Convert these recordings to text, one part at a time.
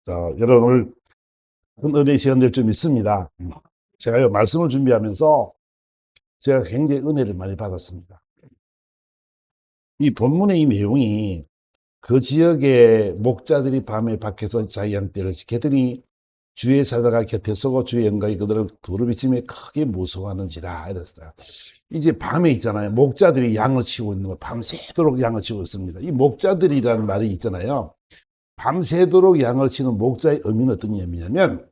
여러분, 오늘 큰 은혜 시간 될 좀 있습니다. 제가 말씀을 준비하면서 제가 굉장히 은혜를 많이 받았습니다. 이 본문의 이 내용이 그 지역의 목자들이 밤에 밖에서 자기 양떼를 지켰더니 주의 사자가 곁에 서고 주의 영광이 그들을 두루비치며 크게 무서워하는지라 이랬어요. 이제 밤에 있잖아요. 목자들이 양을 치고 있는 거 밤새도록 양을 치고 있습니다. 이 목자들이라는 말이 있잖아요. 밤새도록 양을 치는 목자의 의미는 어떤 의미냐면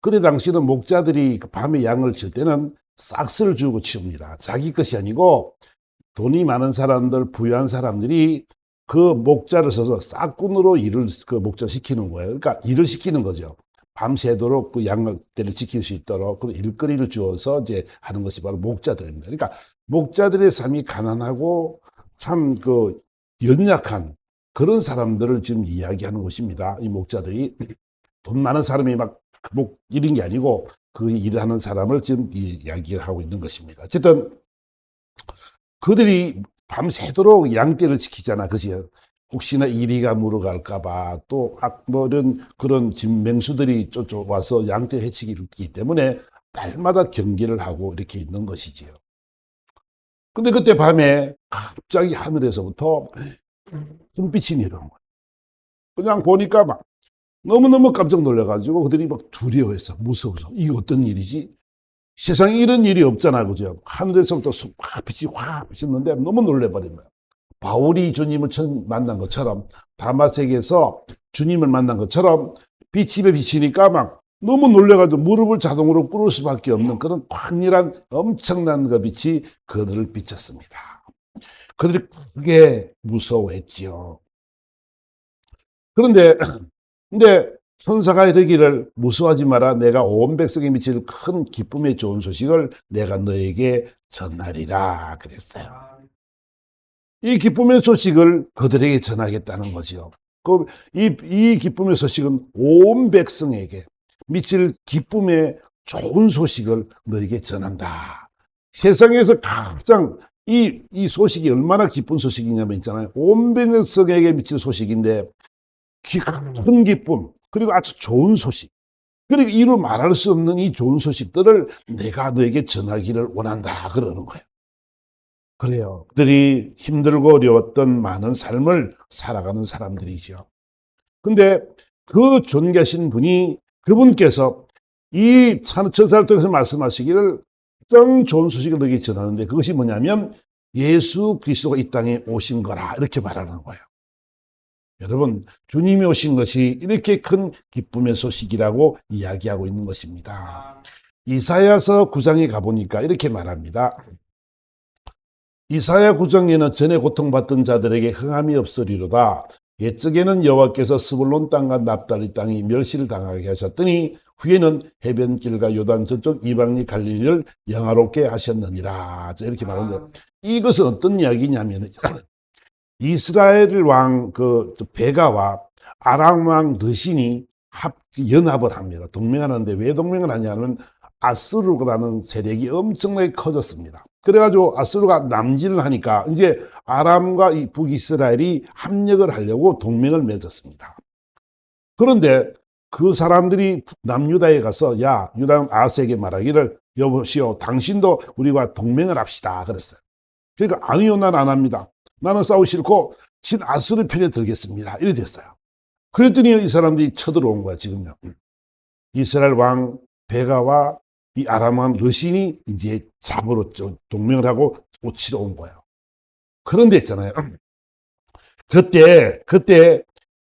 그때 당시는 목자들이 밤에 양을 칠 때는 싹스를 주고 치웁니다. 자기 것이 아니고 돈이 많은 사람들, 부유한 사람들이 그 목자를 써서 싹꾼으로 일을 그 목자를 시키는 거예요. 그러니까 일을 시키는 거죠. 밤새도록 그 양떼를 지킬 수 있도록 그 일거리를 주어서 이제 하는 것이 바로 목자들입니다. 그러니까 목자들의 삶이 가난하고 참 그 연약한 그런 사람들을 지금 이야기하는 것입니다. 이 목자들이 돈 많은 사람이 막 이런 게 아니고 그 일을 하는 사람을 지금 이야기를 하고 있는 것입니다. 어쨌든 그들이 밤새도록 양떼를 지키잖아. 그지? 혹시나 이리가 물어갈까봐 또 악벌은 그런 맹수들이 쫓아와서 양떼를 해치기 때문에 날마다 경계를 하고 이렇게 있는 것이지요. 근데 그때 밤에 갑자기 하늘에서부터 눈빛이 내려온 거예요. 그냥 보니까 막 너무너무 깜짝 놀라가지고 그들이 막 두려워했어. 무서워서. 이게 어떤 일이지? 세상에 이런 일이 없잖아. 그죠? 하늘에서부터 빛이 확 비쳤는데 너무 놀래버린 거야. 바울이 주님을 처음 만난 것처럼 다마색에서 주님을 만난 것처럼 빛이 비치니까 막 너무 놀래가지고 무릎을 자동으로 꿇을 수밖에 없는 그런 광렬한 엄청난 그 빛이 그들을 비쳤습니다. 그들이 크게 무서워했지요. 그런데 천사가 이르기를 무서워하지 마라. 내가 온 백성에 미칠 큰 기쁨의 좋은 소식을 내가 너에게 전하리라 그랬어요. 이 기쁨의 소식을 그들에게 전하겠다는 거죠. 이 기쁨의 소식은 온 백성에게 미칠 기쁨의 좋은 소식을 너에게 전한다. 세상에서 가장 이 소식이 얼마나 기쁜 소식이냐면 있잖아요. 온 백성에게 미칠 소식인데 큰 기쁨 그리고 아주 좋은 소식 그리고 이루 말할 수 없는 이 좋은 소식들을 내가 너에게 전하기를 원한다 그러는 거예요. 그래요. 그들이 힘들고 어려웠던 많은 삶을 살아가는 사람들이죠. 근데 그 존귀하신 분이 그분께서 이 천사를 통해서 말씀하시기를 어떤 좋은 소식을 너에게 전하는데 그것이 뭐냐면 예수 그리스도가 이 땅에 오신 거라 이렇게 말하는 거예요. 여러분, 주님이 오신 것이 이렇게 큰 기쁨의 소식이라고 이야기하고 있는 것입니다. 이사야서 9장에 가보니까 이렇게 말합니다. 이사야 9장에는 전에 고통받던 자들에게 흥함이 없으리로다. 옛적에는 여호와께서 스불론 땅과 납달리 땅이 멸시를 당하게 하셨더니 후에는 해변길과 요단 저쪽 이방리 갈릴리를 영화롭게 하셨느니라. 이렇게 말하는데 이것은 어떤 이야기냐면 이스라엘 왕 베가와 아람 왕 르신이 연합을 합니다. 동맹하는데 왜 동맹을 하냐면 아수르라는 세력이 엄청나게 커졌습니다. 그래가지고 아수르가 남진을 하니까 이제 아람과 이 북이스라엘이 합력을 하려고 동맹을 맺었습니다. 그런데 그 사람들이 남유다에 가서 야 유다 아스에게 말하기를 여보시오 당신도 우리와 동맹을 합시다 그랬어요. 그러니까 아니요 난 안 합니다. 나는 싸우기 싫고 진 아수르 편에 들겠습니다. 이래 됐어요. 그랬더니 이 사람들이 쳐들어온 거야 지금요. 이스라엘 왕 베가와 이 아람 왕 르신이 이제 잡으러 동맹을 하고 치러 온 거예요. 그런데 있잖아요.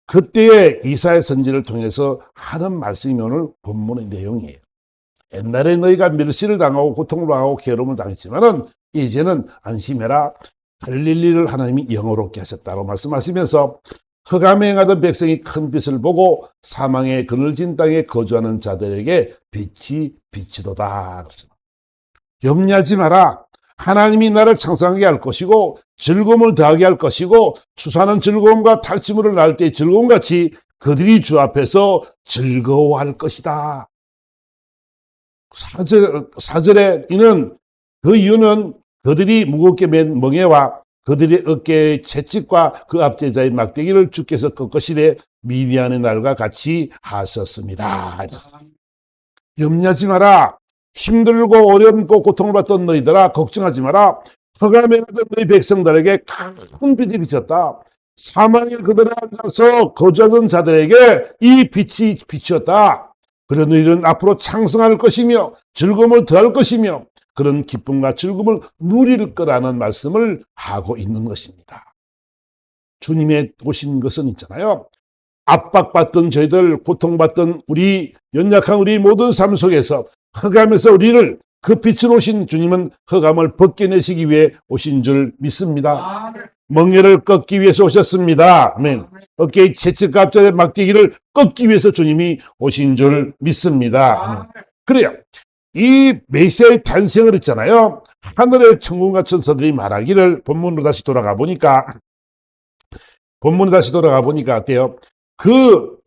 그때의 이사야 선지를 통해서 하는 말씀이 오늘 본문의 내용이에요. 옛날에 너희가 멸시를 당하고 고통을 당하고 괴로움을 당했지만은 이제는 안심해라. 갈릴리를 하나님이 영화롭게 하셨다고 말씀하시면서 흑암에 행하던 백성이 큰 빛을 보고 사망의 그늘진 땅에 거주하는 자들에게 빛이 비치도다. 염려하지 마라. 하나님이 나를 창성하게 할 것이고 즐거움을 더하게 할 것이고 추수하는 즐거움과 탈취물을 낳을 때의 즐거움같이 그들이 주 앞에서 즐거워할 것이다. 4절에 이는 그 이유는 그들이 무겁게 맨 멍에와 그들의 어깨의 채찍과 그 압제자의 막대기를 주께서 꺾으시되 미디안의 날과 같이 하셨습니다. 염려하지 마라. 힘들고 어렵고 고통을 받던 너희들아 걱정하지 마라. 흑암에 가던 너희 백성들에게 큰 빛이 비쳤다. 사망의 그들에 앉아서 거주하던 자들에게 이 빛이 비쳤다. 그래 너희들은 앞으로 창성할 것이며 즐거움을 더할 것이며 그런 기쁨과 즐거움을 누릴 거라는 말씀을 하고 있는 것입니다. 주님의 오신 것은 있잖아요. 압박받던 저희들, 고통받던 우리, 연약한 우리 모든 삶 속에서 흑암에서 우리를 그 빛으로 오신 주님은 흑암을 벗겨내시기 위해 오신 줄 믿습니다. 멍에를 꺾기 위해서 오셨습니다. 아멘. 어깨의 채찍갑자의 막대기를 꺾기 위해서 주님이 오신 줄 믿습니다. 그래요. 이 메시아의 탄생을 했잖아요. 하늘의 천군과 천사들이 말하기를 본문으로 다시 돌아가 보니까 어때요? 그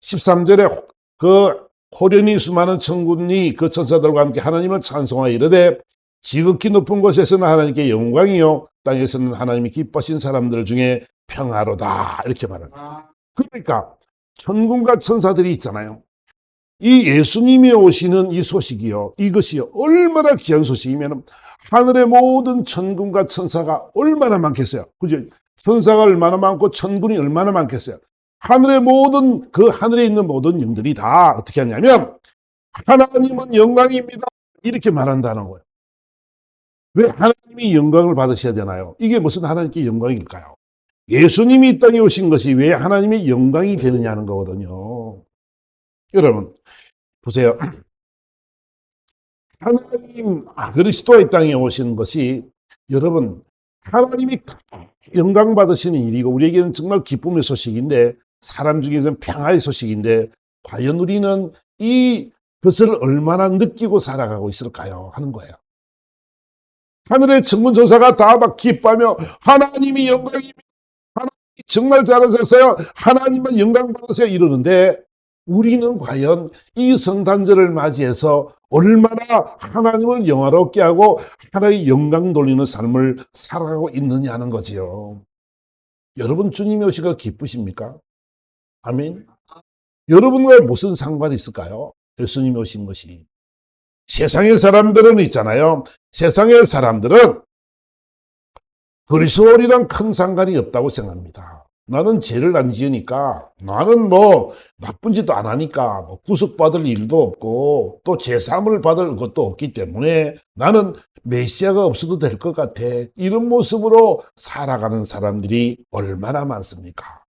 13절에 그 호련히 수많은 천군이 그 천사들과 함께 하나님을 찬송하여 이르되 지극히 높은 곳에서는 하나님께 영광이요 땅에서는 하나님이 기뻐하신 사람들 중에 평화로다 이렇게 말합니다. 그러니까 천군과 천사들이 있잖아요. 이 예수님이 오시는 이 소식이요, 이것이요 얼마나 귀한 소식이면 하늘의 모든 천군과 천사가 얼마나 많겠어요. 그죠? 천사가 얼마나 많고 천군이 얼마나 많겠어요. 하늘의 모든 그 하늘에 있는 모든 영들이 다 어떻게 하냐면 하나님은 영광입니다 이렇게 말한다는 거예요. 왜 하나님이 영광을 받으셔야 되나요? 이게 무슨 하나님께 영광일까요? 예수님이 이 땅에 오신 것이 왜 하나님의 영광이 되느냐는 거거든요. 여러분 보세요. 하나님 그리스도가 이 땅에 오신 것이 여러분 하나님이 영광 받으시는 일이고 우리에게는 정말 기쁨의 소식인데 사람 중에는 평화의 소식인데 과연 우리는 이것을 얼마나 느끼고 살아가고 있을까요? 하는 거예요. 하늘의 천군천사가 다 막 기뻐하며 하나님이 영광입니다. 하나님이 정말 잘하셨어요. 하나님만 영광 받으세요 이러는데 우리는 과연 이 성탄절을 맞이해서 얼마나 하나님을 영화롭게 하고 하나님의 영광 돌리는 삶을 살아가고 있느냐는 거지요. 여러분 주님이 오시가 기쁘십니까? 아멘. 여러분과 무슨 상관이 있을까요? 예수님이 오신 것이. 세상의 사람들은 있잖아요. 세상의 사람들은 그리스도인이랑 큰 상관이 없다고 생각합니다. 나는 죄를 안 지으니까, 나는 뭐 나쁜 짓도 안 하니까 뭐 구속받을 일도 없고 또 제사함을 받을 것도 없기 때문에 나는 메시아가 없어도 될 것 같아. 이런 모습으로 살아가는 사람들이 얼마나 많습니까?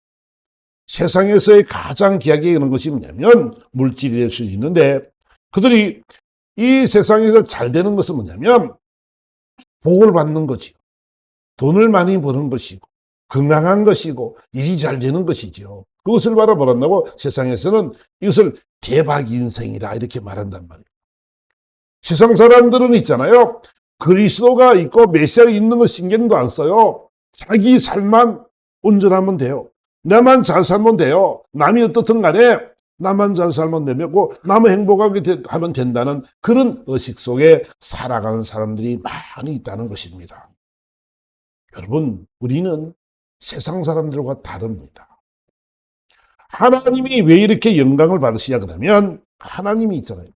세상에서의 가장 귀하게 여기는 것이 뭐냐면 물질이 될 수 있는데 그들이 이 세상에서 잘 되는 것은 뭐냐면 복을 받는 거지요. 돈을 많이 버는 것이고 건강한 것이고 일이 잘 되는 것이죠. 그것을 바라보란다고 세상에서는 이것을 대박 인생이라 이렇게 말한단 말이에요. 세상 사람들은 있잖아요. 그리스도가 있고 메시아가 있는 거 신경도 안 써요. 자기 삶만 온전하면 돼요. 나만 잘 살면 돼요. 남이 어떻든 간에 나만 잘 살면 되고 남을 행복하게 하면 된다는 그런 의식 속에 살아가는 사람들이 많이 있다는 것입니다. 여러분 우리는 세상 사람들과 다릅니다. 하나님이 왜 이렇게 영광을 받으시냐 그러면 하나님이 있잖아요.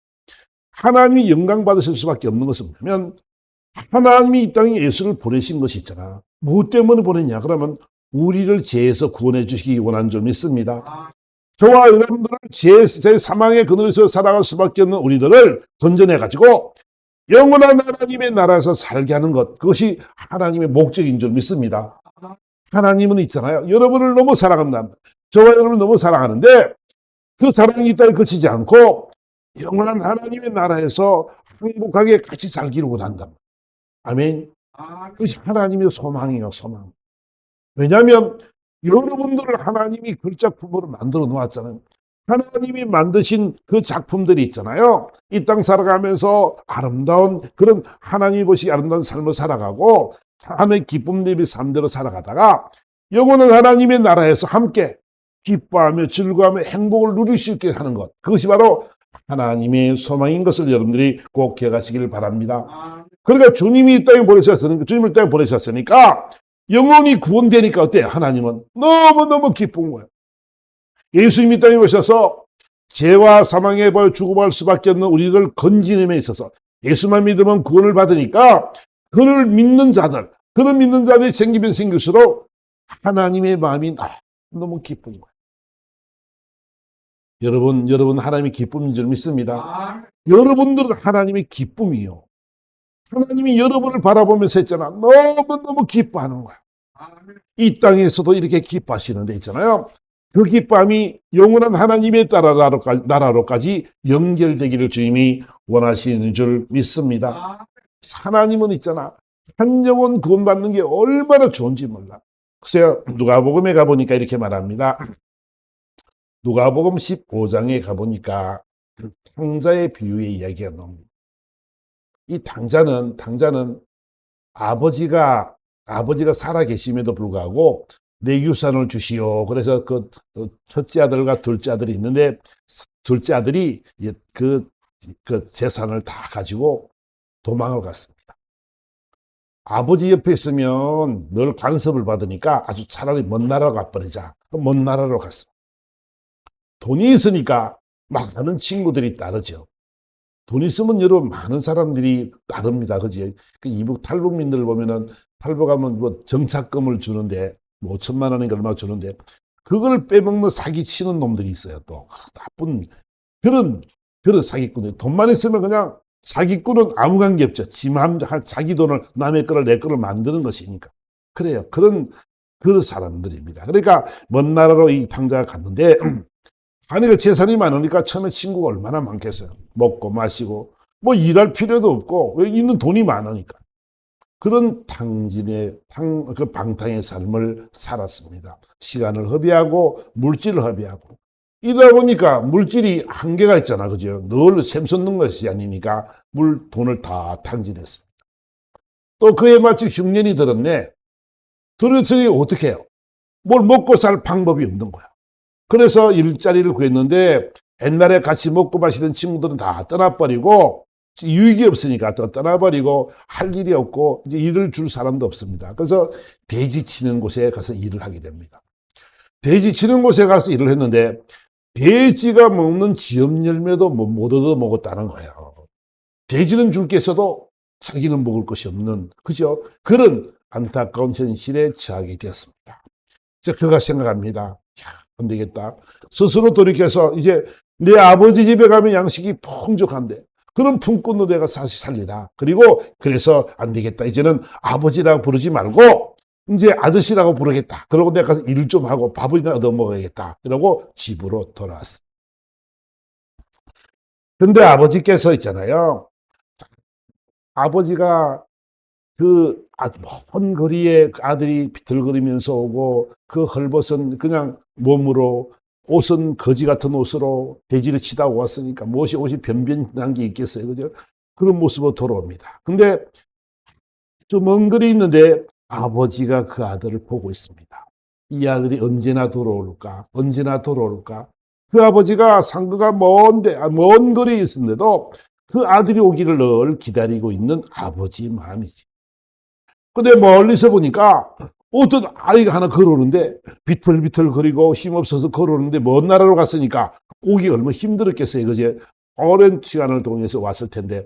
하나님이 영광 받으실 수밖에 없는 것은 뭐냐면 하나님이 이 땅에 예수를 보내신 것이 있잖아. 무엇 때문에 보냈냐 그러면 우리를 죄에서 구원해 주시기 원한 줄 믿습니다. 저와 여러분들을 제 사망의 그늘에서 살아갈 수밖에 없는 우리들을 건져내가지고 영원한 하나님의 나라에서 살게 하는 것, 그것이 하나님의 목적인 줄 믿습니다. 하나님은 있잖아요. 여러분을 너무 사랑한다. 저와 여러분을 너무 사랑하는데 그 사랑이 있다를 그치지 않고 영원한 하나님의 나라에서 행복하게 같이 살기를 원한다. 아멘. 그것이 하나님의 소망이에요, 소망. 왜냐하면 여러분들을 하나님이 그 작품으로 만들어 놓았잖아요. 하나님이 만드신 그 작품들이 있잖아요. 이 땅 살아가면서 아름다운 그런 하나님이 보시기 아름다운 삶을 살아가고 하나님의 기쁨 내비 삶대로 살아가다가 영원한 하나님의 나라에서 함께 기뻐하며 즐거워하며 행복을 누릴 수 있게 하는 것. 그것이 바로 하나님의 소망인 것을 여러분들이 꼭 기억하시기를 바랍니다. 그러니까 주님이 이 땅에 보내셨으니까, 주님을 이 땅에 보내셨으니까 영혼이 구원되니까 어때요? 하나님은 너무너무 기쁜 거예요. 예수님이 이 땅에 오셔서 죄와 사망의 벌 죽음할 수밖에 없는 우리를 건지는 데 있어서 예수만 믿으면 구원을 받으니까 그를 믿는 자들, 그를 믿는 자들이 생기면 생길수록 하나님의 마음이 너무 기쁜 거예요. 여러분 하나님이 기쁨인 줄 믿습니다. 여러분들은 하나님의 기쁨이요. 하나님이 여러분을 바라보면서 했잖아. 너무너무 기뻐하는 거야. 이 땅에서도 이렇게 기뻐하시는 데 있잖아요. 그 기쁨이 영원한 하나님의 나라로까지 연결되기를 주님이 원하시는 줄 믿습니다. 하나님은 있잖아. 한 영혼 구원받는 게 얼마나 좋은지 몰라. 글쎄요, 누가복음에 가보니까 이렇게 말합니다. 누가복음 15장에 가보니까 탕자의 비유의 이야기가 나옵니다. 이 탕자는 아버지가 살아 계심에도 불구하고 내 유산을 주시오. 그래서 그 첫째 아들과 둘째 아들이 있는데 둘째 아들이 그 재산을 다 가지고 도망을 갔습니다. 아버지 옆에 있으면 늘 간섭을 받으니까 아주 차라리 먼 나라로 가버리자. 먼 나라로 갔습니다. 돈이 있으니까 많은 친구들이 따르죠. 돈 있으면 여러분 많은 사람들이 따릅니다. 그지? 그 이북 탈북민들 보면은 탈북하면 뭐 정착금을 주는데 뭐 5천만 원인가 얼마 주는데 그걸 빼먹는 사기 치는 놈들이 있어요. 또 나쁜 그런 사기꾼들. 돈만 있으면 그냥 사기꾼은 아무 관계 없죠. 자기 돈을 남의 거를 내 거를 만드는 것이니까. 그래요. 그런 사람들입니다. 그러니까 먼 나라로 이 탕자가 갔는데 아니, 그 재산이 많으니까 처음에 친구가 얼마나 많겠어요. 먹고 마시고, 뭐 일할 필요도 없고, 왜 있는 돈이 많으니까. 그런 그 방탕의 삶을 살았습니다. 시간을 허비하고, 물질을 허비하고. 이러다 보니까 물질이 한계가 있잖아. 그죠? 늘 샘솟는 것이 아니니까 돈을 다 탕진했습니다. 또 그에 마치 흉년이 들었네. 들었으니 어떻게 해요? 뭘 먹고 살 방법이 없는 거야. 그래서 일자리를 구했는데 옛날에 같이 먹고 마시던 친구들은 다 떠나버리고 유익이 없으니까 또 떠나버리고 할 일이 없고 이제 일을 줄 사람도 없습니다. 그래서 돼지 치는 곳에 가서 일을 하게 됩니다. 돼지 치는 곳에 가서 일을 했는데 돼지가 먹는 지엽 열매도 못 얻어 먹었다는 거예요. 돼지는 줄 게 있어도 자기는 먹을 것이 없는 그죠? 그런 안타까운 현실에 처하게 되었습니다. 그가 생각합니다. 안 되겠다. 스스로 돌이켜서 이제 내 아버지 집에 가면 양식이 풍족한데 그런 품꾼도 내가 사실 살리라. 그리고 그래서 안 되겠다. 이제는 아버지라고 부르지 말고 이제 아저씨라고 부르겠다. 그러고 내가 가서 일 좀 하고 밥이나 얻어 먹어야겠다. 그러고 집으로 돌아왔어. 근데 아버지께서 있잖아요. 아버지가 먼 거리에 아들이 비틀거리면서 오고 그 헐벗은 그냥 몸으로 옷은 거지 같은 옷으로 돼지를 치다 왔으니까 옷이 변변한 게 있겠어요. 그죠? 그런 모습으로 돌아옵니다. 근데 좀 먼 거리 있는데 아버지가 그 아들을 보고 있습니다. 이 아들이 언제나 돌아올까? 그 아버지가 상거가 먼 거리에 있었는데도 그 아들이 오기를 늘 기다리고 있는 아버지의 마음이지. 근데 멀리서 보니까 어떤 아이가 하나 걸어오는데 비틀비틀 거리고 힘없어서 걸어오는데 먼 나라로 갔으니까 오기 얼마나 힘들었겠어요. 그제 오랜 시간을 통해서 왔을 텐데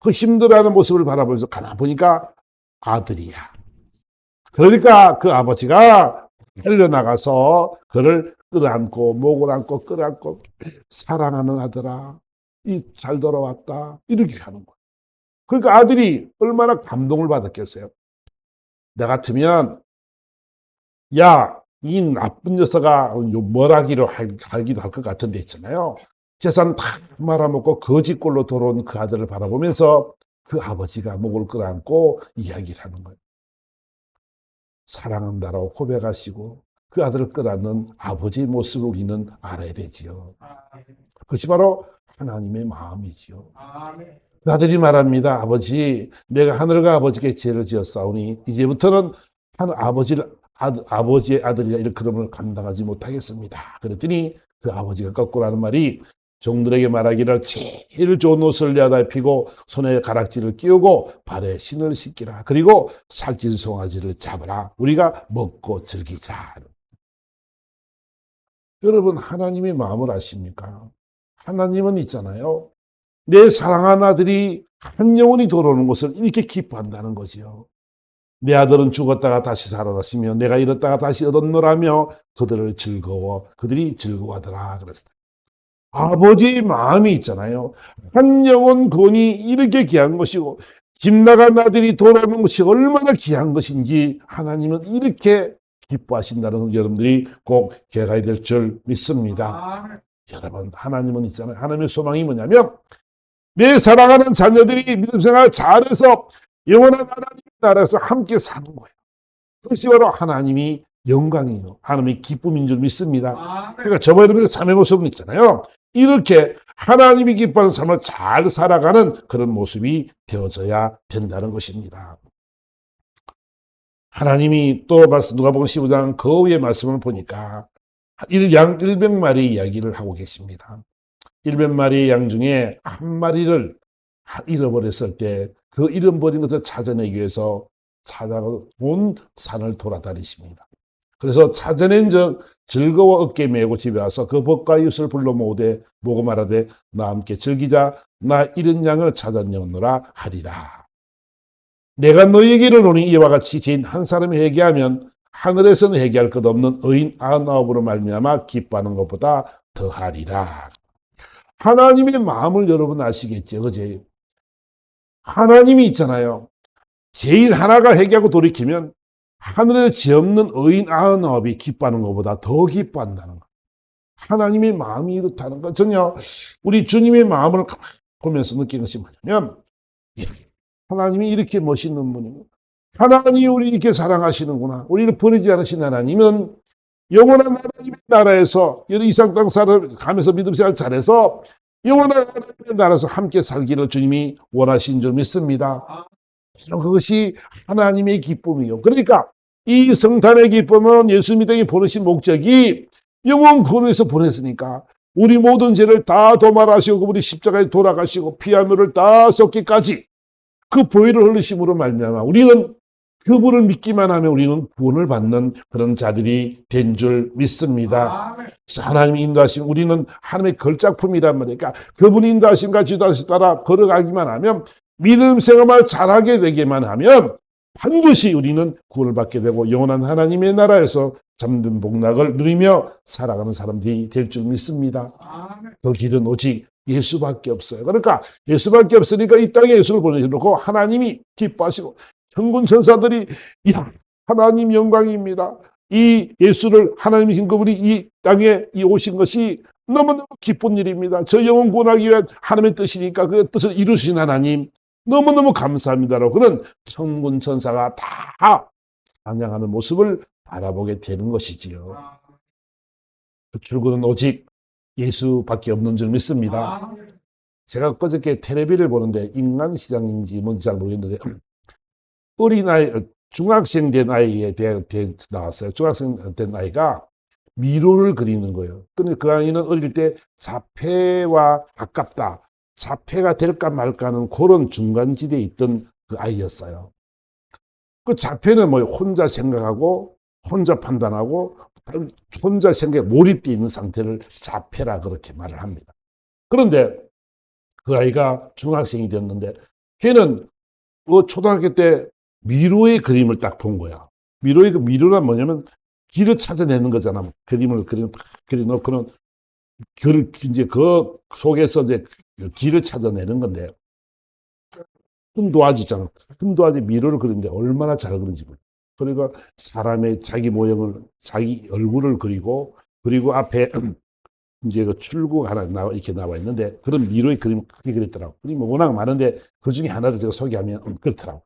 그 힘들어하는 모습을 바라보면서 가만 보니까 아들이야. 그러니까 그 아버지가 달려나가서 그를 끌어안고 목을 안고 끌어안고 사랑하는 아들아 잘 돌아왔다 이렇게 하는 거예요. 그러니까 아들이 얼마나 감동을 받았겠어요. 나 같으면 야, 이 나쁜 녀석아 뭐라기로 하기도 할 것 같은데 있잖아요. 재산 다 말아먹고 거지꼴로 돌아온 그 아들을 바라보면서 그 아버지가 목을 끌어안고 이야기를 하는 거예요. 사랑한다라고 고백하시고 그 아들을 끌어안는 아버지의 모습을 우리는 알아야 되지요. 그것이 바로 하나님의 마음이지요. 그 아들이 말합니다. 아버지, 내가 하늘과 아버지께 죄를 지었사오니 이제부터는 아버지의 아들이라 이런 그름을 감당하지 못하겠습니다. 그랬더니 그 아버지가 거꾸로 하는 말이 종들에게 말하기를 제일 좋은 옷을 내다 입히고 손에 가락지를 끼우고 발에 신을 씻기라. 그리고 살찐 송아지를 잡으라. 우리가 먹고 즐기자. 여러분, 하나님의 마음을 아십니까? 하나님은 있잖아요. 내 사랑하는 아들이 한 영혼이 돌아오는 것을 이렇게 기뻐한다는 거지요. 내 아들은 죽었다가 다시 살아났으며 내가 잃었다가 다시 얻었노라며 그들이 즐거워하더라 그랬어요. 아버지의 마음이 있잖아요. 한 영혼 구원이 이렇게 귀한 것이고 집 나간 아들이 돌아오는 것이 얼마나 귀한 것인지 하나님은 이렇게 기뻐하신다는 걸 여러분들이 꼭 기억해야 될 줄 믿습니다. 여러분, 하나님은 있잖아요. 하나님의 소망이 뭐냐면 내 사랑하는 자녀들이 믿음 생활 잘해서 영원한 하나님의 나라에서 함께 사는 거예요. 그것이 바로 하나님이 영광이요. 하나님의 기쁨인 줄 믿습니다. 그러니까 저와 여러분의 삶의 모습은 있잖아요. 이렇게 하나님이 기뻐하는 삶을 잘 살아가는 그런 모습이 되어져야 된다는 것입니다. 하나님이 또 누가복음 15장 그 후의 말씀을 보니까 양 100마리 이야기를 하고 계십니다. 100마리의 양 중에 한 마리를 잃어버렸을 때 그 잃어버린 것을 찾아내기 위해서 온 산을 돌아다니십니다. 그래서 찾아낸 적 즐거워 어깨 메고 집에 와서 그 벗과 이웃을 불러 모고 말하되 나와 함께 즐기자. 나 잃은 양을 찾았느니라 하리라. 내가 너희에게 이르노니 이와 같이 죄인 한 사람이 회개하면 하늘에서는 회개할 것 없는 의인 99으로 말미암아 기뻐하는 것보다 더하리라. 하나님의 마음을 여러분 아시겠죠? 그제? 하나님이 있잖아요. 죄인 하나가 회개하고 돌이키면 하늘에 죄 없는 의인 99이 기뻐하는 것보다 더 기뻐한다는 거. 하나님의 마음이 이렇다는 거. 전혀 우리 주님의 마음을 보면서 느낀 것이 뭐냐면 하나님이 이렇게 멋있는 분이고 하나님이 우리 이렇게 사랑하시는구나. 우리를 버리지 않으신 하나님은 영원한 하나님의 나라에서 이 상 땅 살아가면서 믿음 생활 잘해서 영원한 하나님의 나라에서 함께 살기를 주님이 원하신 줄 믿습니다. 그것이 하나님의 기쁨이요. 그러니까 이 성탄의 기쁨은 예수 믿음이 보내신 목적이 영원 구원에서 보냈으니까 우리 모든 죄를 다 도말하시고 그분이 십자가에 돌아가시고 피와 물을 다 쏟기까지 그 보혈을 흘리심으로 말미암아 우리는 그분을 믿기만 하면 우리는 구원을 받는 그런 자들이 된 줄 믿습니다. 그래서 하나님이 인도하시면 우리는 하나님의 걸작품이란 말이에요. 그러니까 그분이 인도하심과 지도하심 따라 걸어가기만 하면 믿음 생활을 잘하게 되기만 하면 반드시 우리는 구원을 받게 되고 영원한 하나님의 나라에서 잠든 복락을 누리며 살아가는 사람들이 될 줄 믿습니다. 그 길은 오직 예수밖에 없어요. 그러니까 예수밖에 없으니까 이 땅에 예수를 보내셔놓고 하나님이 기뻐하시고 천군 천사들이 야 하나님 영광입니다. 이 예수를 하나님이신 그분이 이 땅에 오신 것이 너무너무 기쁜 일입니다. 저 영혼 구원하기 위한 하나님의 뜻이니까 그 뜻을 이루신 하나님 너무너무 감사합니다라고 그는 천군 천사가 다 찬양하는 모습을 바라보게 되는 것이지요. 그 출구는 오직 예수밖에 없는 줄 믿습니다. 제가 그저께 텔레비를 보는데 인간시장인지 뭔지 잘 모르겠는데 어린아이, 중학생 된 아이에 나왔어요. 중학생 된 아이가 미로를 그리는 거예요. 근데 그 아이는 어릴 때 자폐와 가깝다. 자폐가 될까 말까는 그런 중간지대에 있던 그 아이였어요. 그 자폐는 뭐 혼자 생각하고 혼자 판단하고 혼자 생각에 몰입되어 있는 상태를 자폐라 그렇게 말을 합니다. 그런데 그 아이가 중학생이 됐는데 걔는 초등학교 때 미로의 그림을 딱 본 거야. 미로란 뭐냐면 길을 찾아내는 거잖아. 그림을 그려놓고는 이제 그 속에서 이제 길을 찾아내는 건데 큰 도화지잖아. 큰 도화지 미로를 그리는데 얼마나 잘 그린지 몰라. 그러니까 사람의 자기 모형을 자기 얼굴을 그리고 앞에 이제 그 출구가 하나 이렇게 나와 있는데 그런 미로의 그림을 크게 그렸더라고. 그림이 워낙 많은데 그 중에 하나를 제가 소개하면 그렇더라고.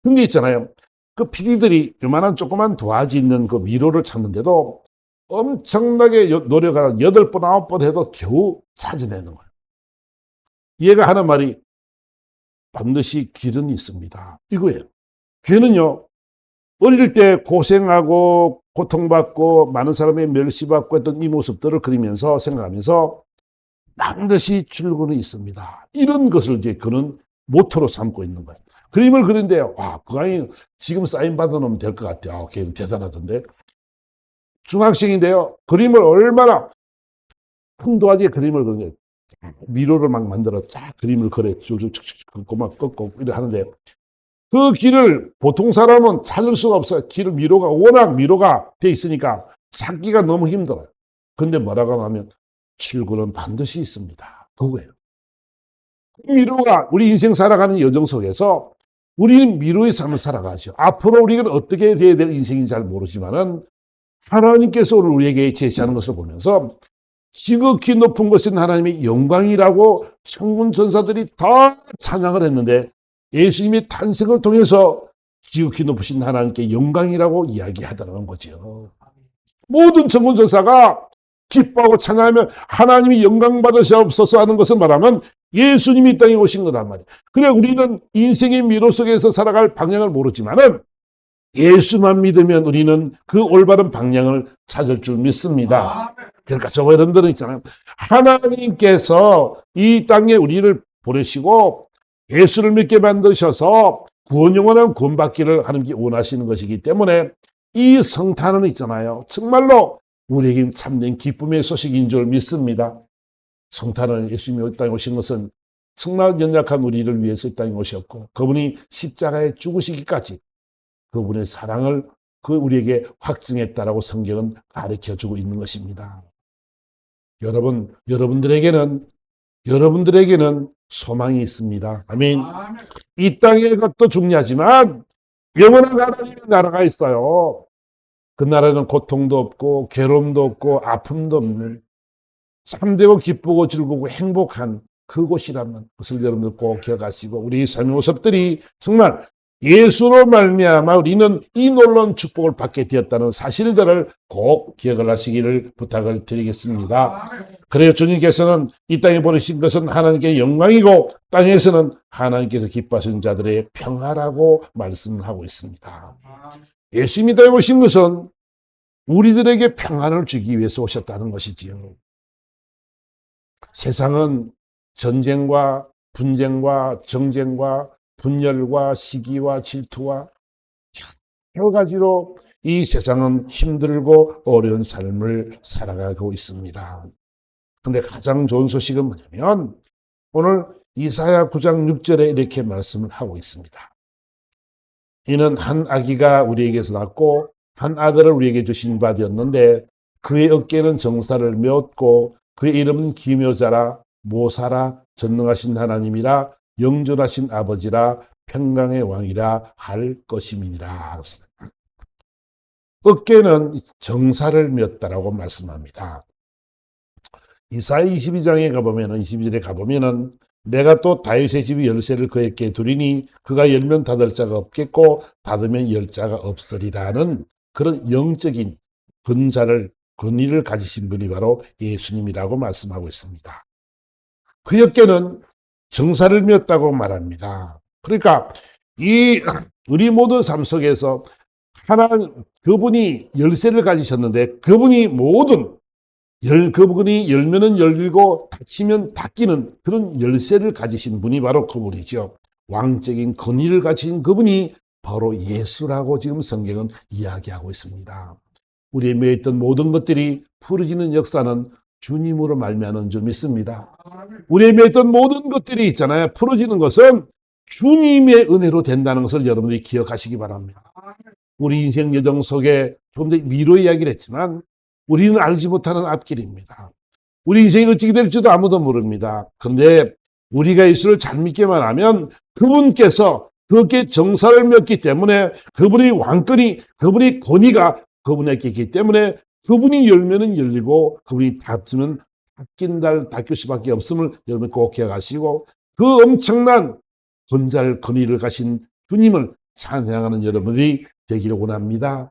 근데 있잖아요. 그 PD들이 요만한 조그만 도화지 있는 그 미로를 찾는데도 엄청나게 노력하는 8번, 9번 해도 겨우 찾아내는 거예요. 얘가 하는 말이 반드시 길은 있습니다. 이거예요. 걔는요, 어릴 때 고생하고 고통받고 많은 사람의 멸시받고 했던 이 모습들을 그리면서 생각하면서 반드시 출구는 있습니다. 이런 것을 이제 그는 모토로 삼고 있는 거예요. 그림을 그린대요. 그 아이 지금 사인 받아놓으면 될 것 같아요. 걔는 대단하던데. 중학생인데요. 그림을 얼마나 큰 도화지에 그림을 그리는 미로를 막 만들어 쫙 그림을 그려 쭉쭉 긋고 막 꺾고 이래 하는데 그 길을 보통 사람은 찾을 수가 없어요. 길 미로가 워낙 미로가 돼 있으니까 찾기가 너무 힘들어요. 근데 뭐라고 하면 출구는 반드시 있습니다. 그거예요. 미로가 우리 인생 살아가는 여정 속에서 우리는 미로의 삶을 살아가죠. 앞으로 우리가 어떻게 돼야 될 인생인지 잘 모르지만은 하나님께서 우리에게 제시하는 것을 보면서 지극히 높은 것은 하나님의 영광이라고 천군 천사들이 다 찬양을 했는데 예수님의 탄생을 통해서 지극히 높으신 하나님께 영광이라고 이야기하더라는 거죠. 모든 천군 천사가 기뻐하고 찬양하며 하나님이 영광 받으시옵소서 하는 것을 말하면 예수님이 이 땅에 오신 거란 말이에요. 그래 우리는 인생의 미로 속에서 살아갈 방향을 모르지만은 예수만 믿으면 우리는 그 올바른 방향을 찾을 줄 믿습니다. 그러니까 저 여러분들은 있잖아요. 하나님께서 이 땅에 우리를 보내시고 예수를 믿게 만드셔서 구원 영원한 구원받기를 하나님께 원하시는 것이기 때문에 이 성탄은 있잖아요. 정말로 우리에게 참된 기쁨의 소식인 줄 믿습니다. 성탄은 예수님이 이 땅에 오신 것은 정말 연약한 우리를 위해서 이 땅에 오셨고 그분이 십자가에 죽으시기까지 그분의 사랑을 우리에게 확증했다라고 성경은 가르쳐주고 있는 것입니다. 여러분들에게는 소망이 있습니다. 아멘. 이 땅의 것도 중요하지만 영원한 하나님의 나라가 있어요. 그 나라는 고통도 없고 괴로움도 없고 아픔도 없는 참되고 기쁘고 즐거우고 행복한 그곳이라는 것을 여러분들 꼭 기억하시고 우리 삶의 모습들이 정말 예수로 말미암아 우리는 이 놀라운 축복을 받게 되었다는 사실들을 꼭 기억을 하시기를 부탁을 드리겠습니다. 그래요. 주님께서는 이 땅에 보내신 것은 하나님께 영광이고 땅에서는 하나님께서 기뻐하시는 자들의 평화라고 말씀을 하고 있습니다. 예수님이 땅에 오신 것은 우리들에게 평안을 주기 위해서 오셨다는 것이지요. 세상은 전쟁과 분쟁과 정쟁과 분열과 시기와 질투와 여러 가지로 이 세상은 힘들고 어려운 삶을 살아가고 있습니다. 그런데 가장 좋은 소식은 뭐냐면 오늘 이사야 9장 6절에 이렇게 말씀을 하고 있습니다. 이는 한 아기가 우리에게서 낳고 한 아들을 우리에게 주신 바 되었는데 그의 어깨는 정사를 메었고 그의 이름은 기묘자라 모사라 전능하신 하나님이라 영존하신 아버지라 평강의 왕이라 할 것임이니라. 어깨는 정사를 메었다라고 말씀합니다. 이사야 22장에 가보면은 22절에 가보면은 내가 또 다윗의 집이 열쇠를 그에게 두리니 그가 열면 닫을 자가 없겠고 닫으면 열 자가 없으리라는 그런 영적인 권위를 가지신 분이 바로 예수님이라고 말씀하고 있습니다. 그 어깨는 정사를 메었다고 말합니다. 그러니까 우리 모든 삶 속에서 그분이 열쇠를 가지셨는데 그분이 열면은 열리고 닫히면 닫히는 그런 열쇠를 가지신 분이 바로 그분이죠. 왕적인 권위를 가진 그분이 바로 예수라고 지금 성경은 이야기하고 있습니다. 우리의 매였던 모든 것들이 풀어지는 역사는 주님으로 말미암은 줄 믿습니다. 우리의 매였던 모든 것들이 있잖아요. 풀어지는 것은 주님의 은혜로 된다는 것을 여러분들이 기억하시기 바랍니다. 우리 인생 여정 속에 좀 더 미로 이야기를 했지만 우리는 알지 못하는 앞길입니다. 우리 인생이 어떻게 될지도 아무도 모릅니다. 그런데 우리가 예수를 잘 믿기만 하면 그분께서 그렇게 정사를 메었기 때문에 그분의 왕권이 그분의 권위가 그분에게 있기 때문에 그분이 열면은 열리고 그분이 닫으면 닫힐 수밖에 없음을 여러분 꼭 기억하시고 그 엄청난 권위를 가신 주님을 찬양하는 여러분이 되기를 원합니다.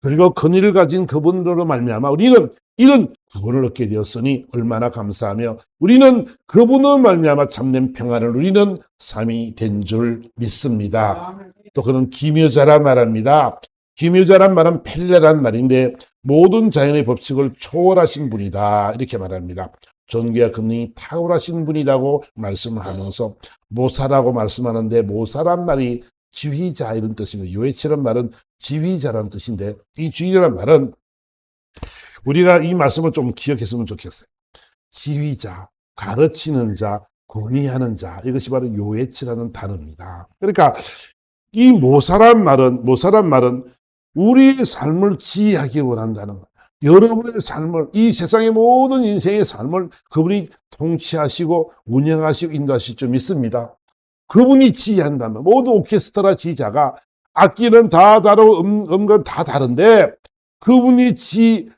그리고 권위를 가진 그분으로 말미암아 우리는 이런 구원을 얻게 되었으니 얼마나 감사하며 우리는 그분으로 말미암아 참된 평안을 누리는 삶이 된 줄 믿습니다. 또 그는 기묘자란 말합니다. 기묘자란 말은 펠레란 말인데 모든 자연의 법칙을 초월하신 분이다 이렇게 말합니다. 존귀와 권능이 탁월하신 분이라고 말씀을 하면서 모사라고 말씀하는데 모사란 말이 지휘자 이런 뜻입니다. 요에치란 말은 지휘자라는 뜻인데 이 지휘자란 말은 우리가 이 말씀을 좀 기억했으면 좋겠어요. 지휘자, 가르치는 자, 권위하는 자, 이것이 바로 요에치라는 단어입니다. 그러니까 이 모사란 말은 우리의 삶을 지휘하기 원한다는 거예요. 여러분의 삶을, 이 세상의 모든 인생의 삶을 그분이 통치하시고 운영하시고 인도하실 줄 믿습니다. 그분이 지휘한다면 모든 오케스트라 지휘자가 악기는 다 다르고 음건 다 다른데 그분이 지휘자의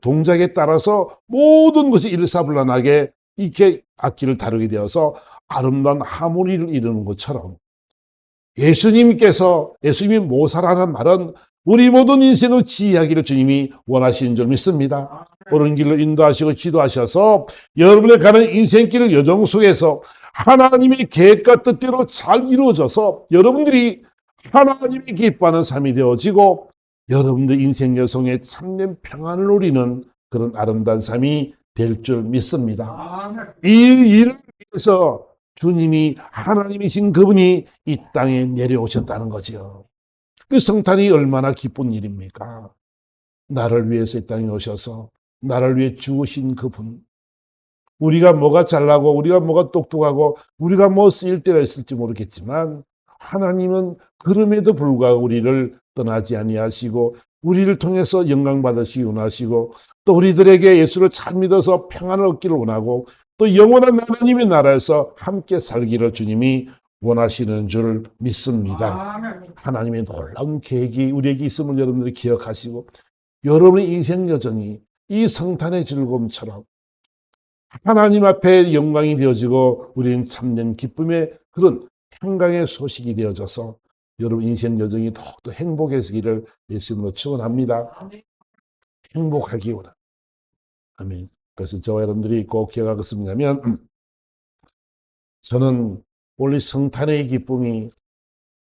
동작에 따라서 모든 것이 일사불란하게 이렇게 악기를 다루게 되어서 아름다운 하모니를 이루는 것처럼 예수님이 모사라는 말은 우리 모든 인생을 지휘하기를 주님이 원하시는 줄 믿습니다. 옳은 길로 인도하시고 지도하셔서 여러분의 가는 인생길 여정 속에서 하나님의 계획과 뜻대로 잘 이루어져서 여러분들이 하나님이 기뻐하는 삶이 되어지고 여러분들 인생 여성의 참된 평안을 누리는 그런 아름다운 삶이 될 줄 믿습니다. 이 일을 위해서 주님이 하나님이신 그분이 이 땅에 내려오셨다는 거죠. 그 성탄이 얼마나 기쁜 일입니까? 나를 위해서 이 땅에 오셔서 나를 위해 죽으신 그분. 우리가 뭐가 잘나고 우리가 뭐가 똑똑하고 우리가 뭐 쓰일 때가 있을지 모르겠지만 하나님은 그럼에도 불구하고 우리를 떠나지 아니하시고 우리를 통해서 영광 받으시기 원하시고 또 우리들에게 예수를 잘 믿어서 평안을 얻기를 원하고 또 영원한 하나님의 나라에서 함께 살기를 주님이 원하시는 줄 믿습니다. 하나님의 놀라운 계획이 우리에게 있음을 여러분들이 기억하시고 여러분의 인생 여정이 이 성탄의 즐거움처럼 하나님 앞에 영광이 되어지고 우리는 참된 기쁨의 그런 평강의 소식이 되어져서 여러분 인생 여정이 더욱더 행복해지기를 예수님으로 축원합니다. 행복하기 원합니다. 아멘. 그래서 저와 여러분들이 꼭 기억하겠습니다면 저는 원래 성탄의 기쁨이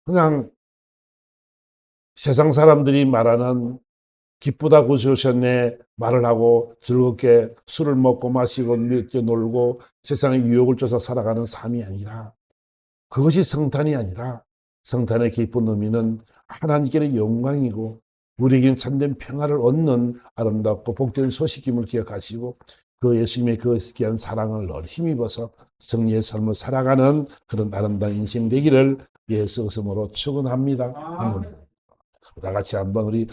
그냥 세상 사람들이 말하는 기쁘다 구주 오셨네 말을 하고 즐겁게 술을 먹고 마시고 놀고 세상의 유혹을 쫓아 살아가는 삶이 아니라 그것이 성탄이 아니라 성탄의 기쁜 의미는 하나님께는 영광이고 우리에게는 참된 평화를 얻는 아름답고 복된 소식임을 기억하시고 그 예수님의 그 귀한 사랑을 늘 힘입어서 정리의 삶을 살아가는 그런 아름다운 인생 되기를 예수 그리스도로 축원합니다. 다 같이 한번 우리